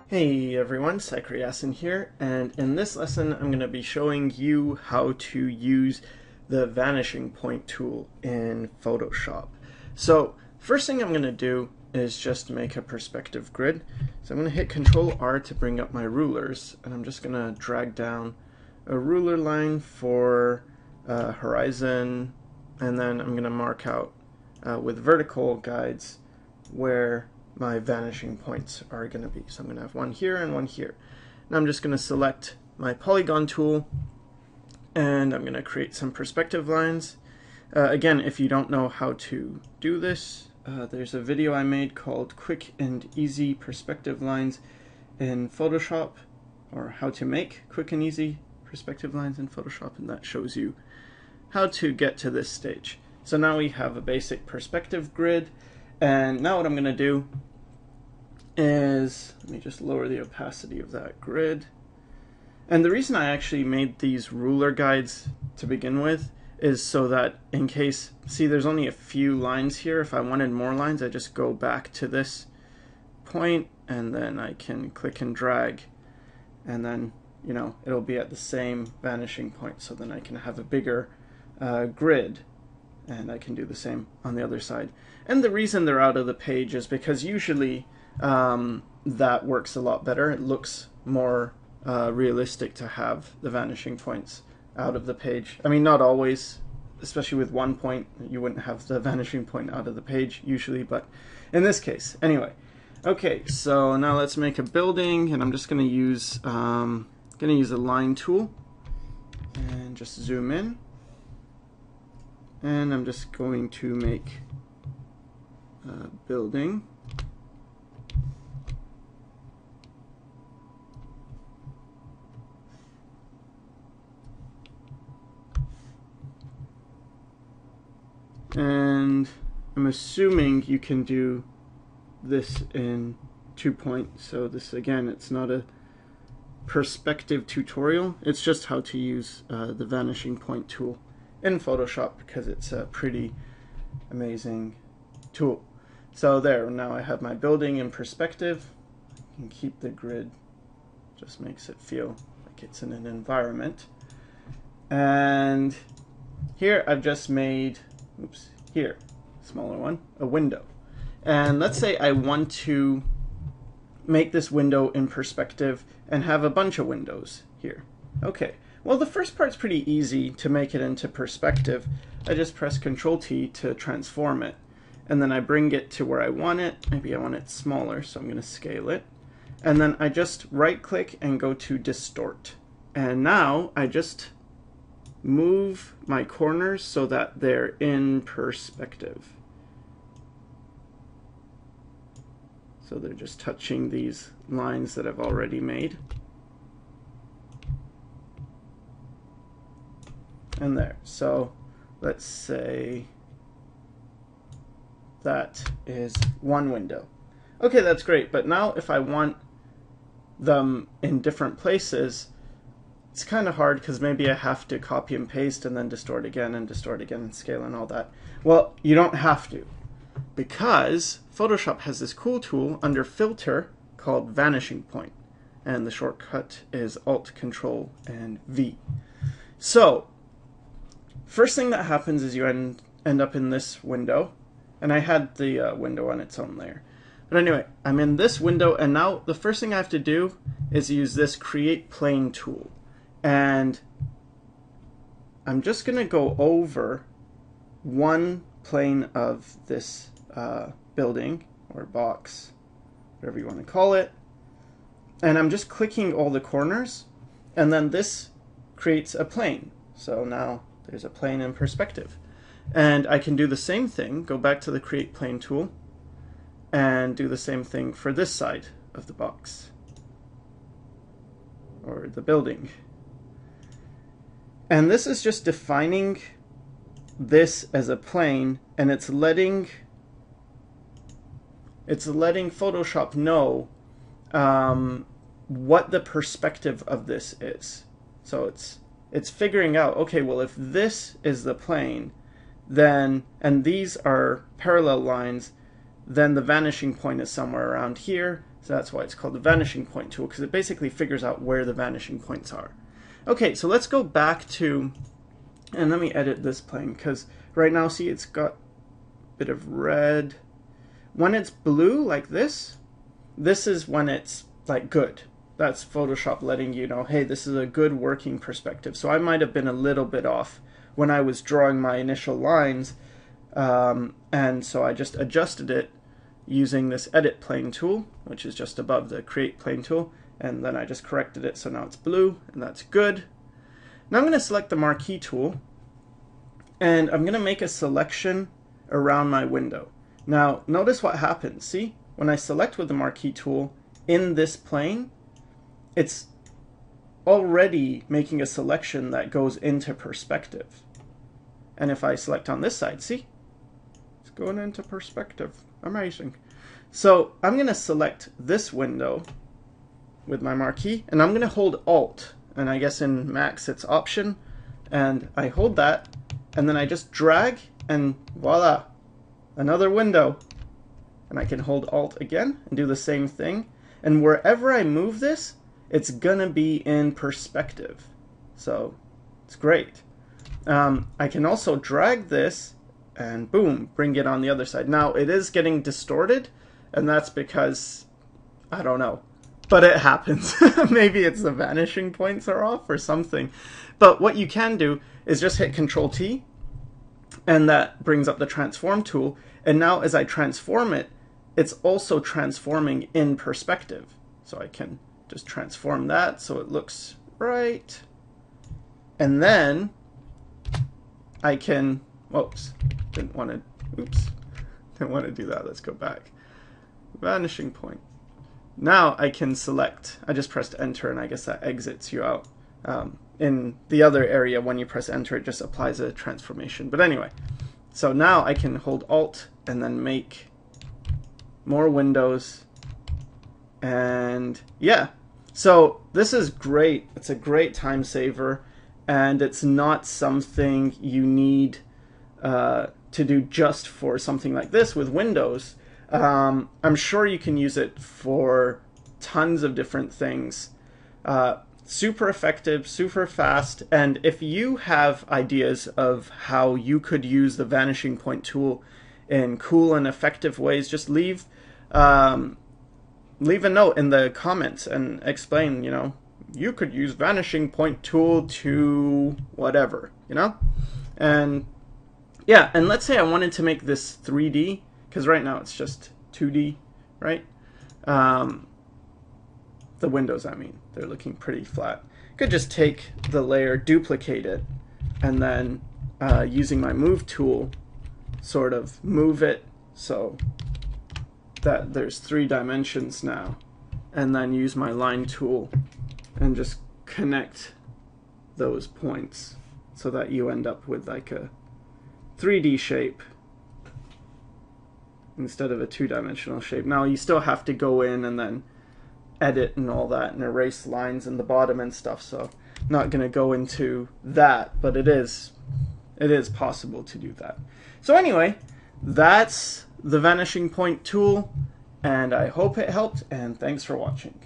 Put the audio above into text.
Hey everyone, Sycra here, and in this lesson I'm going to be showing you how to use the vanishing point tool in Photoshop. So first thing I'm going to do is just make a perspective grid. So I'm going to hit Control R to bring up my rulers, and I'm just going to drag down a ruler line for horizon, and then I'm going to mark out with vertical guides where my vanishing points are going to be. So I'm going to have one here and one here. Now I'm just going to select my polygon tool and I'm going to create some perspective lines. Again, if you don't know how to do this, there's a video I made called Quick and Easy Perspective Lines in Photoshop, or how to make quick and easy perspective lines in Photoshop, and that shows you how to get to this stage. So now we have a basic perspective grid. And now what I'm going to do is, let me just lower the opacity of that grid. And the reason I actually made these ruler guides to begin with is so that in case, see there's only a few lines here, if I wanted more lines I just go back to this point and then I can click and drag, and then it'll be at the same vanishing point, so then I can have a bigger grid. And I can do the same on the other side. And the reason they're out of the page is because usually that works a lot better. It looks more realistic to have the vanishing points out of the page. I mean, not always, especially with one point, you wouldn't have the vanishing point out of the page usually, but in this case, anyway. Okay, so now let's make a building, and I'm just going to use a line tool and just zoom in. And I'm just going to make a building. And I'm assuming you can do this in 2 points. So this, again, it's not a perspective tutorial. It's just how to use the vanishing point tool in Photoshop, because it's a pretty amazing tool. So there, now I have my building in perspective. I can keep the grid, just makes it feel like it's in an environment. And here I've just made, oops, here, smaller one, a window. And let's say I want to make this window in perspective and have a bunch of windows here. Okay. Well, the first part's pretty easy to make it into perspective. I just press Control T to transform it, and then I bring it to where I want it. Maybe I want it smaller, so I'm going to scale it. And then I just right click and go to Distort. And now I just move my corners so that they're in perspective. So they're just touching these lines that I've already made. And there. So let's say that is one window. Okay, that's great, but now if I want them in different places, it's kind of hard because maybe I have to copy and paste and then distort again and scale and all that. Well, you don't have to, because Photoshop has this cool tool under Filter called Vanishing Point, and the shortcut is Alt, Control, and V. So first thing that happens is you end up in this window, and I had the window on its own layer. But anyway, I'm in this window, and now the first thing I have to do is use this Create Plane tool. And I'm just going to go over one plane of this building, or box, whatever you want to call it. And I'm just clicking all the corners, and then this creates a plane. So now there's a plane in perspective. And I can do the same thing, go back to the Create Plane tool, and do the same thing for this side of the box, or the building. And this is just defining this as a plane, and it's letting Photoshop know what the perspective of this is. So it's figuring out, okay, well, if this is the plane, then, and these are parallel lines, then the vanishing point is somewhere around here. So that's why it's called the vanishing point tool, because it basically figures out where the vanishing points are. Okay, so let's go back to, and let me edit this plane, because right now, see, it's got a bit of red. When it's blue like this is when it's like good. That's Photoshop letting you know, hey, this is a good working perspective. So I might have been a little bit off when I was drawing my initial lines, and so I just adjusted it using this edit plane tool, which is just above the create plane tool, and then I just corrected it so now it's blue, and that's good. Now I'm going to select the marquee tool, and I'm going to make a selection around my window. Now notice what happens. See, when I select with the marquee tool in this plane, it's already making a selection that goes into perspective. And if I select on this side, see, it's going into perspective. Amazing. So I'm going to select this window with my marquee, and I'm going to hold Alt, and I guess in Macs it's Option, and I hold that, and then I just drag, and voila, another window. And I can hold Alt again and do the same thing, and wherever I move this, it's gonna be in perspective. So it's great. I can also drag this and boom, bring it on the other side. Now it is getting distorted, and that's because, I don't know, but it happens. Maybe it's the vanishing points are off or something. But what you can do is just hit Control T, and that brings up the transform tool. And now as I transform it, it's also transforming in perspective. So I can just transform that so it looks right. And then I can, didn't want to do that. Let's go back. Vanishing point. Now I can select, I just pressed enter, and I guess that exits you out. In the other area, when you press enter, it just applies a transformation. But anyway, so now I can hold Alt and then make more windows. And yeah, so this is great. It's a great time saver, and it's not something you need to do just for something like this with Windows. I'm sure you can use it for tons of different things. Super effective, super fast, and if you have ideas of how you could use the vanishing point tool in cool and effective ways, just leave a note in the comments and explain, you know, you could use vanishing point tool to whatever, you know? And yeah, and let's say I wanted to make this 3D, because right now it's just 2D, right? The windows, I mean, they're looking pretty flat. Could just take the layer, duplicate it, and then using my move tool, sort of move it so that there's 3 dimensions now, and then use my line tool and just connect those points so that you end up with like a 3D shape instead of a 2-dimensional shape. Now you still have to go in and then edit and all that and erase lines in the bottom and stuff, so I'm not going to go into that, but it is possible to do that. So anyway, that's the vanishing point tool, and I hope it helped, and thanks for watching.